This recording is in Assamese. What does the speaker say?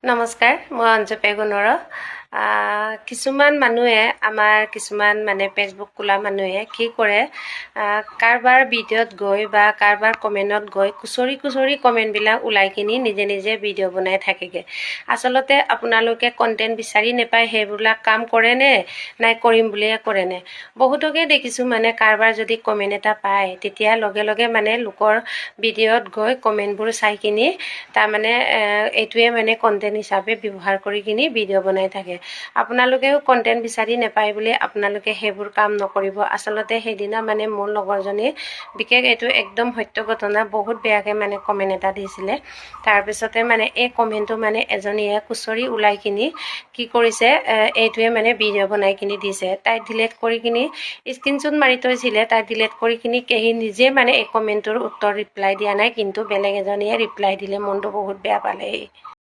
নমস্কাৰ, মই অঞ্জু পেগুনৰ। কিছুমান মানুহে আমাৰ কিছুমান ফেচবুক খোলা মানুহে কি কৰে, কাৰোবাৰ ভিডিঅ'ত গৈ বা কাৰোবাৰ কমেণ্টত গৈ কুচৰি কমেণ্টবিলাক ওলাই কিনি নিজে নিজে ভিডিঅ' বনাই থাকেগৈ। আচলতে আপোনালোকে কণ্টেণ্ট বিচাৰি নাপায় সেইবিলাক কাম কৰেনে নাই কৰিম বুলিয়ে কৰেনে? বহুতকে দেখিছোঁ কাৰোবাৰ যদি কমেণ্ট এটা পায় তেতিয়া লগে লগে লোকৰ ভিডিঅ'ত গৈ কমেণ্টবোৰ চাই কিনি তাৰমানে এইটোৱে কণ্টেণ্ট হিচাপে ব্যৱহাৰ কৰি কিনি ভিডিঅ' বনাই থাকে। আপোনালোকেও কণ্টেণ্ট বিচাৰি নাপায় বুলি আপোনালোকে সেইবোৰ কাম নকৰিব। আচলতে সেইদিনা মোৰ লগৰজনী বিশেষ এইটো একদম সত্য ঘটনা, বহুত বেয়াকৈ কমেণ্ট এটা দিছিলে। তাৰপিছতে এই কমেণ্টটো এজনীয়ে কুচৰি ওলাই কিনি কি কৰিছে, এইটোৱে ভিডিঅ' বনাই কিনি দিছে। তাই ডিলেট কৰি কিনি স্ক্ৰীনশ্বট মাৰি থৈছিলে। তাই ডিলেট কৰি কিনি নিজে এই কমেণ্টটোৰ উত্তৰ ৰিপ্লাই দিয়া নাই, কিন্তু বেলেগ এজনীয়ে ৰিপ্লাই দিলে। মনটো বহুত বেয়া পালে।